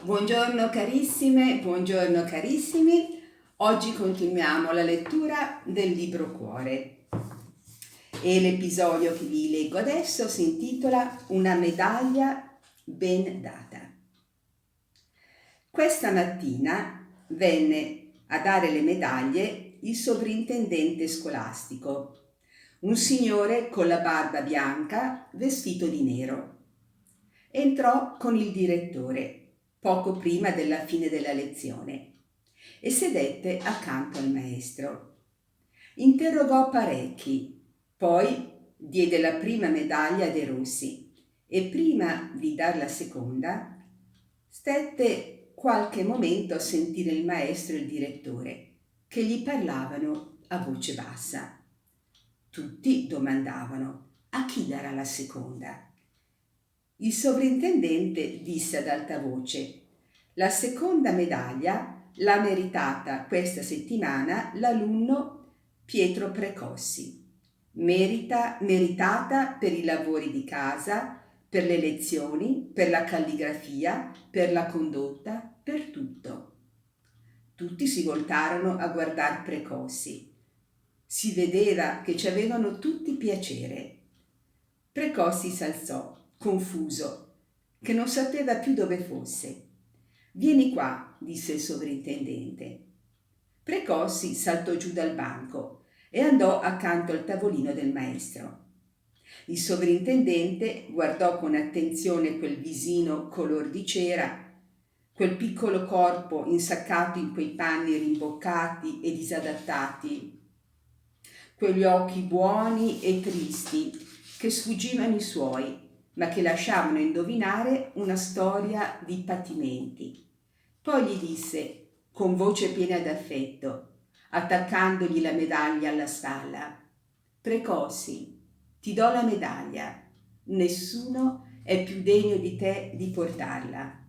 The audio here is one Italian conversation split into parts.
Buongiorno carissime, buongiorno carissimi. Oggi continuiamo la lettura del libro Cuore e l'episodio che vi leggo adesso si intitola Una medaglia ben data. Questa mattina venne a dare le medaglie il sovrintendente scolastico, un signore con la barba bianca vestito di nero. Entrò con il direttore poco prima della fine della lezione e sedette accanto al maestro. Interrogò parecchi, poi diede la prima medaglia a De Rossi e prima di dar la seconda stette qualche momento a sentire il maestro e il direttore che gli parlavano a voce bassa. Tutti domandavano a chi darà la seconda. Il sovrintendente disse ad alta voce: la seconda medaglia l'ha meritata questa settimana Pietro Precossi. Meritata per i lavori di casa, per le lezioni, per la calligrafia, per la condotta, per tutto. Tutti si voltarono a guardar Precossi. Si vedeva che ci avevano tutti piacere. Precossi s'alzò, confuso, che non sapeva più dove fosse. Vieni qua, disse il sovrintendente. Precossi saltò giù dal banco e andò accanto al tavolino del maestro. Il sovrintendente guardò con attenzione quel visino color di cera, quel piccolo corpo insaccato in quei panni rimboccati e disadattati, quegli occhi buoni e tristi che sfuggivano i suoi, ma che lasciavano indovinare una storia di patimenti. Poi gli disse, con voce piena d'affetto, attaccandogli la medaglia alla spalla: Precossi, ti do la medaglia. Nessuno è più degno di te di portarla.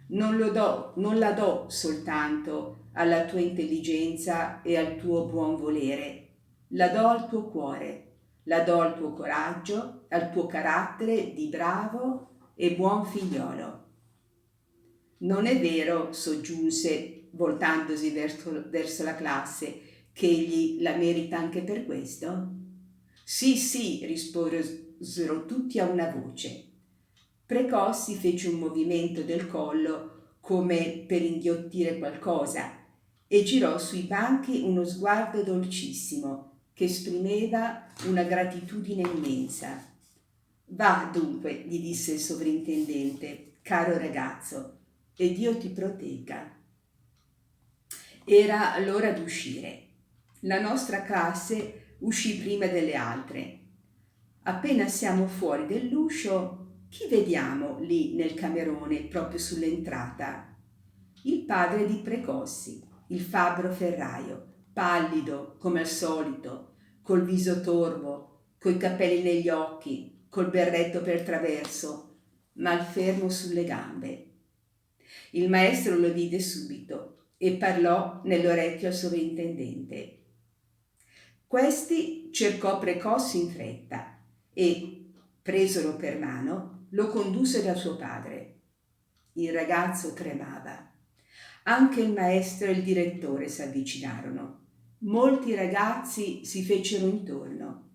Non la do soltanto alla tua intelligenza e al tuo buon volere, la do al tuo cuore, la do al tuo coraggio, al tuo carattere di bravo e buon figliolo. Non è vero, soggiunse, voltandosi verso la classe, che egli la merita anche per questo? Sì, risposero tutti a una voce. Precossi fece un movimento del collo come per inghiottire qualcosa e girò sui banchi uno sguardo dolcissimo che esprimeva una gratitudine immensa. Va dunque, gli disse il sovrintendente, caro ragazzo, e Dio ti protegga. Era l'ora d'uscire. La nostra classe uscì prima delle altre. Appena siamo fuori dell'uscio, chi vediamo lì nel camerone proprio sull'entrata? Il padre di Precossi, il fabbro ferraio, pallido come al solito, col viso torvo, coi capelli negli occhi, col berretto per traverso, malfermo sulle gambe. Il maestro lo vide subito e parlò nell'orecchio al sovrintendente. Questi cercò Precossi in fretta e, presolo per mano, lo condusse da suo padre. Il ragazzo tremava. Anche il maestro e il direttore si avvicinarono. Molti ragazzi si fecero intorno.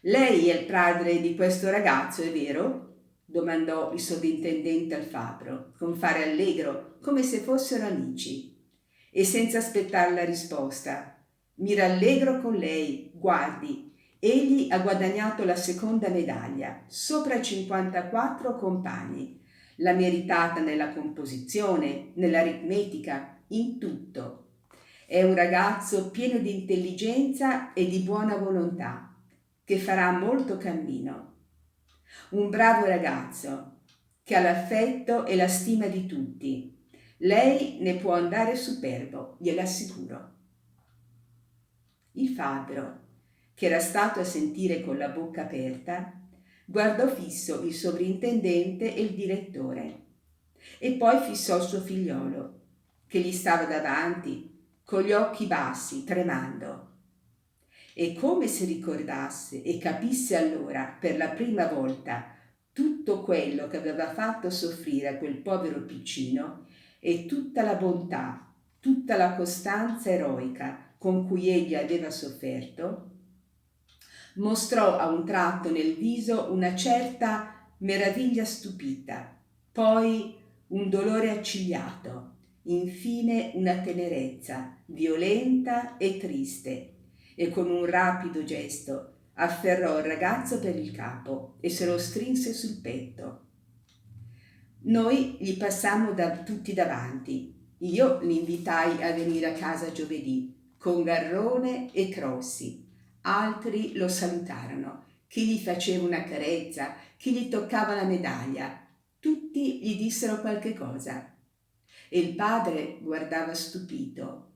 Lei è il padre di questo ragazzo, è vero? Domandò il sovrintendente al fabbro, con fare allegro, come se fossero amici. E senza aspettare la risposta: mi rallegro con lei, guardi, egli ha guadagnato la seconda medaglia, sopra 54 compagni. L'ha meritata nella composizione, nell'aritmetica, in tutto. È un ragazzo pieno di intelligenza e di buona volontà, che farà molto cammino. Un bravo ragazzo, che ha l'affetto e la stima di tutti. Lei ne può andare superbo, gliel'assicuro. Il fabbro, che era stato a sentire con la bocca aperta, guardò fisso il sovrintendente e il direttore e poi fissò il suo figliolo, che gli stava davanti, con gli occhi bassi, tremando. E come se ricordasse e capisse allora per la prima volta tutto quello che aveva fatto soffrire a quel povero piccino e tutta la bontà, tutta la costanza eroica con cui egli aveva sofferto, mostrò a un tratto nel viso una certa meraviglia stupita, poi un dolore accigliato, infine una tenerezza violenta e triste, e con un rapido gesto afferrò il ragazzo per il capo e se lo strinse sul petto. Noi gli passammo tutti davanti. Io l'invitai a venire a casa giovedì con Garrone e Crossi. Altri lo salutarono, chi gli faceva una carezza, chi gli toccava la medaglia. Tutti gli dissero qualche cosa. E il padre guardava stupito,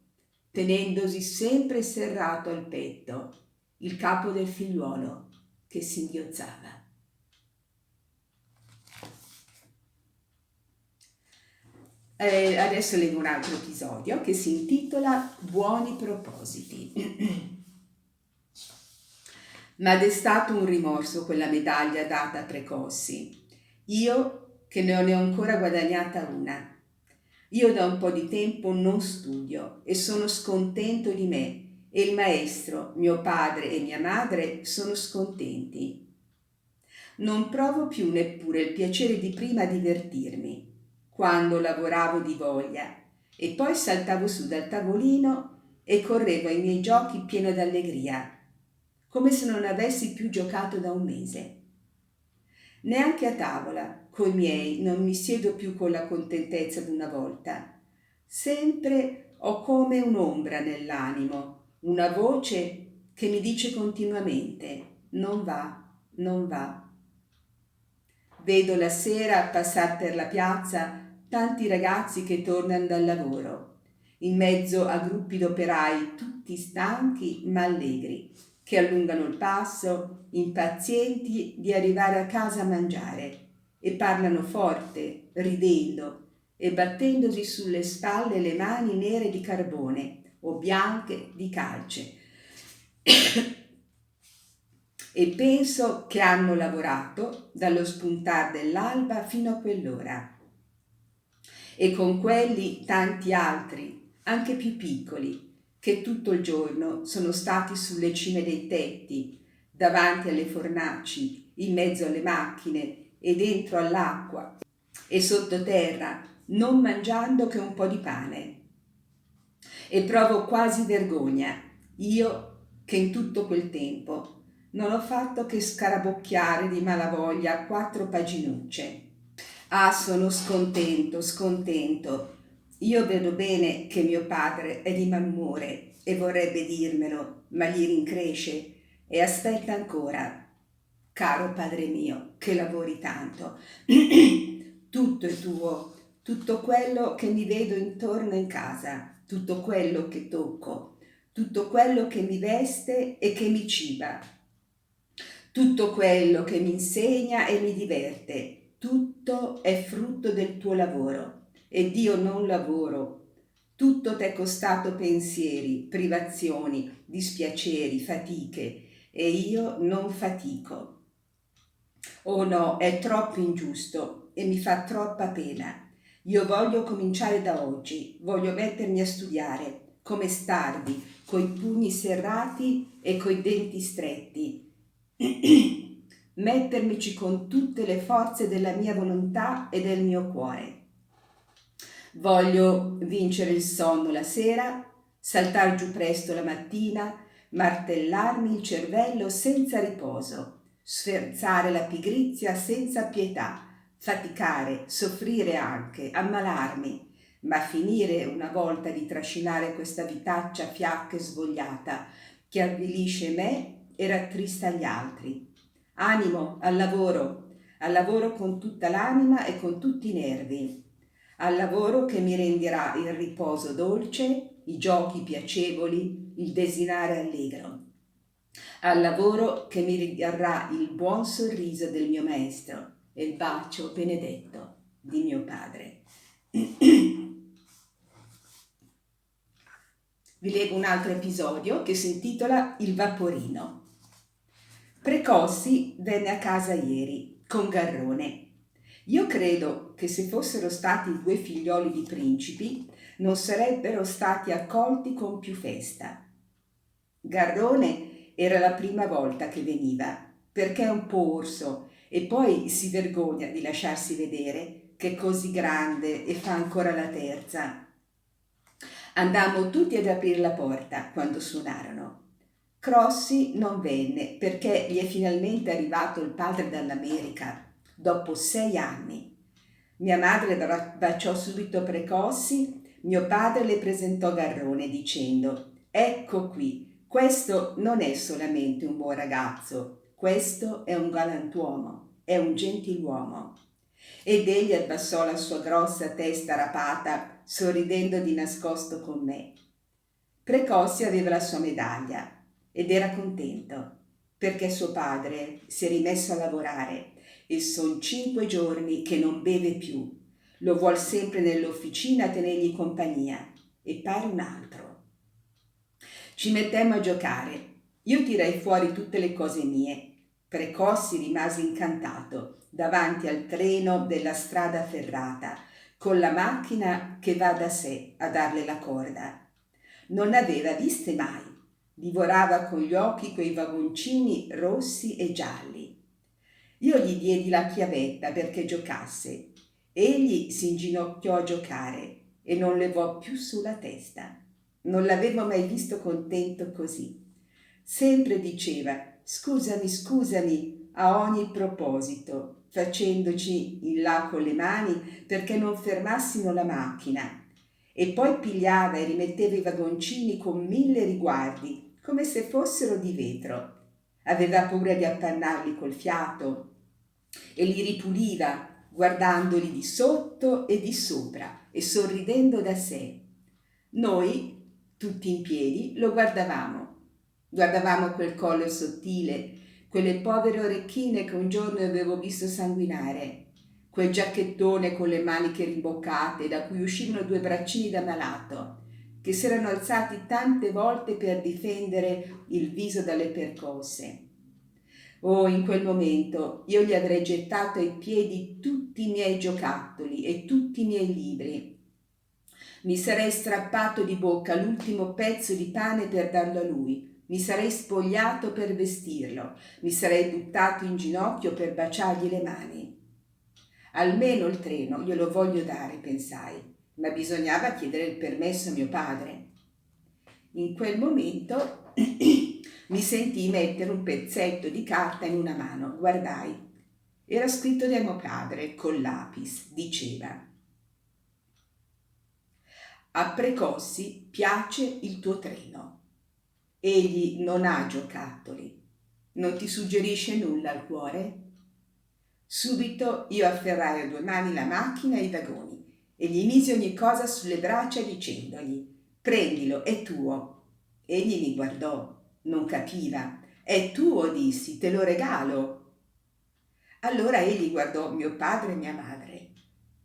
tenendosi sempre serrato al petto il capo del figliuolo che singhiozzava. Adesso leggo un altro episodio che si intitola Buoni propositi. M'ha destato un rimorso quella medaglia data a Precossi. Io che non ne ho ancora guadagnata una. Io da un po' di tempo non studio e sono scontento di me e il maestro, mio padre e mia madre sono scontenti. Non provo più neppure il piacere di prima a divertirmi, quando lavoravo di voglia, e poi saltavo su dal tavolino e correvo ai miei giochi pieno d'allegria, come se non avessi più giocato da un mese. Neanche a tavola, coi miei, non mi siedo più con la contentezza d'una volta. Sempre ho come un'ombra nell'animo, una voce che mi dice continuamente: non va, non va. Vedo la sera passar per la piazza tanti ragazzi che tornano dal lavoro, in mezzo a gruppi d'operai tutti stanchi ma allegri, che allungano il passo, impazienti di arrivare a casa a mangiare, e parlano forte, ridendo e battendosi sulle spalle le mani nere di carbone o bianche di calce. E penso che hanno lavorato dallo spuntar dell'alba fino a quell'ora. E con quelli tanti altri, anche più piccoli, che tutto il giorno sono stati sulle cime dei tetti, davanti alle fornaci, in mezzo alle macchine e dentro all'acqua e sottoterra, non mangiando che un po' di pane. E provo quasi vergogna, io che in tutto quel tempo non ho fatto che scarabocchiare di malavoglia 4 paginucce. Ah, sono scontento, scontento. Io vedo bene che mio padre è di malumore e vorrebbe dirmelo, ma gli rincresce e aspetta ancora. Caro padre mio, che lavori tanto. Tutto è tuo, tutto quello che mi vedo intorno in casa, tutto quello che tocco, tutto quello che mi veste e che mi ciba, tutto quello che mi insegna e mi diverte, tutto è frutto del tuo lavoro. Ed io non lavoro. Tutto t'è costato pensieri, privazioni, dispiaceri, fatiche, e io non fatico. Oh no, è troppo ingiusto e mi fa troppa pena. Io voglio cominciare da oggi, voglio mettermi a studiare, come Stardi, coi pugni serrati e coi denti stretti. Mettermici con tutte le forze della mia volontà e del mio cuore. Voglio vincere il sonno la sera, saltar giù presto la mattina, martellarmi il cervello senza riposo, sferzare la pigrizia senza pietà, faticare, soffrire anche, ammalarmi, ma finire una volta di trascinare questa vitaccia fiacca e svogliata che avvilisce me e rattrista gli altri. Animo, al lavoro con tutta l'anima e con tutti i nervi, al lavoro che mi renderà il riposo dolce, i giochi piacevoli, il desinare allegro, al lavoro che mi ridarrà il buon sorriso del mio maestro e il bacio benedetto di mio padre. Vi leggo un altro episodio che si intitola Il vaporino. Precossi venne a casa ieri con Garrone. Io credo che se fossero stati 2 figlioli di principi, non sarebbero stati accolti con più festa. Garrone era la prima volta che veniva, perché è un po' orso e poi si vergogna di lasciarsi vedere, che è così grande e fa ancora la terza. Andammo tutti ad aprire la porta quando suonarono. Crossi non venne perché gli è finalmente arrivato il padre dall'America, dopo 6 anni. Mia madre baciò subito Precossi, mio padre le presentò Garrone dicendo: «Ecco qui, questo non è solamente un buon ragazzo, questo è un galantuomo, è un gentiluomo». Ed egli abbassò la sua grossa testa rapata, sorridendo di nascosto con me. Precossi aveva la sua medaglia ed era contento, perché suo padre si è rimesso a lavorare e son 5 giorni che non beve più. Lo vuol sempre nell'officina a tenergli compagnia e pare un altro. Ci mettemmo a giocare. Io tirai fuori tutte le cose mie. Precossi rimase incantato davanti al treno della strada ferrata, con la macchina che va da sé a darle la corda. Non aveva viste mai. Divorava con gli occhi quei vagoncini rossi e gialli. Io gli diedi la chiavetta perché giocasse. Egli si inginocchiò a giocare e non levò più su la testa. Non l'avevo mai visto contento così. Sempre diceva «Scusami, scusami» a ogni proposito, facendoci in là con le mani perché non fermassimo la macchina. E poi pigliava e rimetteva i vagoncini con 1000 riguardi, come se fossero di vetro. Aveva paura di appannarli col fiato e li ripuliva, guardandoli di sotto e di sopra e sorridendo da sé. Noi, tutti in piedi, lo guardavamo. Guardavamo quel collo sottile, quelle povere orecchine che un giorno avevo visto sanguinare, quel giacchettone con le maniche rimboccate da cui uscivano 2 braccini da malato, che si erano alzati tante volte per difendere il viso dalle percosse. Oh, in quel momento io gli avrei gettato ai piedi tutti i miei giocattoli e tutti i miei libri. Mi sarei strappato di bocca l'ultimo pezzo di pane per darlo a lui. Mi sarei spogliato per vestirlo. Mi sarei buttato in ginocchio per baciargli le mani. Almeno il treno glielo voglio dare, pensai, ma bisognava chiedere il permesso a mio padre. In quel momento mi sentii mettere un pezzetto di carta in una mano. Guardai. Era scritto da mio padre col lapis. Diceva: «A Precossi piace il tuo treno. Egli non ha giocattoli. Non ti suggerisce nulla al cuore?» Subito io afferrai a 2 mani la macchina e i vagoni e gli misi ogni cosa sulle braccia dicendogli: «Prendilo, è tuo». Egli mi guardò, non capiva. «È tuo», dissi, «te lo regalo». Allora egli guardò mio padre e mia madre,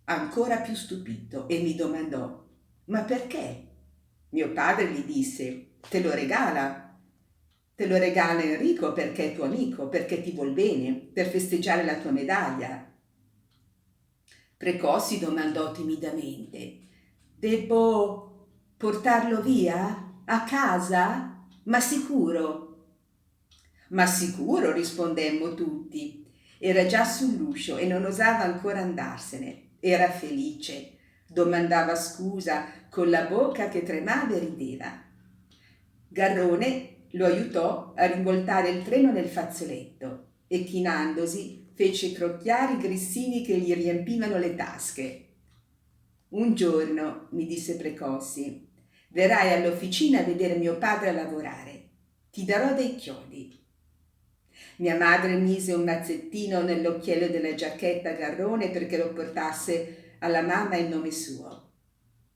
ancora più stupito, e mi domandò: «Ma perché?» Mio padre gli disse: «Te lo regala. Te lo regala Enrico perché è tuo amico, perché ti vuol bene, per festeggiare la tua medaglia». Precossi domandò timidamente: «Debbo portarlo via? A casa? Ma sicuro?» «Ma sicuro», rispondemmo tutti. Era già sull'uscio e non osava ancora andarsene. Era felice. Domandava scusa con la bocca che tremava e rideva. Garrone lo aiutò a rinvoltare il treno nel fazzoletto e chinandosi fece crocchiare i grissini che gli riempivano le tasche. «Un giorno», mi disse Precossi, «verrai all'officina a vedere mio padre a lavorare. Ti darò dei chiodi». Mia madre mise un mazzettino nell'occhiello della giacchetta a Garrone perché lo portasse alla mamma in nome suo.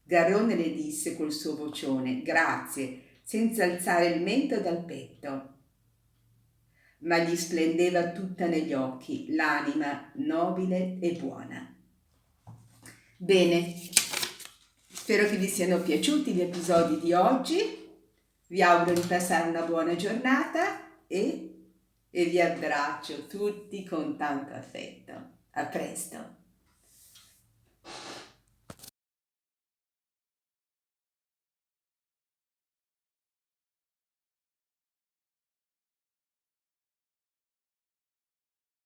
Garrone le disse col suo vocione «Grazie», senza alzare il mento dal petto. Ma gli splendeva tutta negli occhi l'anima nobile e buona. Bene, spero che vi siano piaciuti gli episodi di oggi. Vi auguro di passare una buona giornata e e vi abbraccio tutti con tanto affetto. A presto!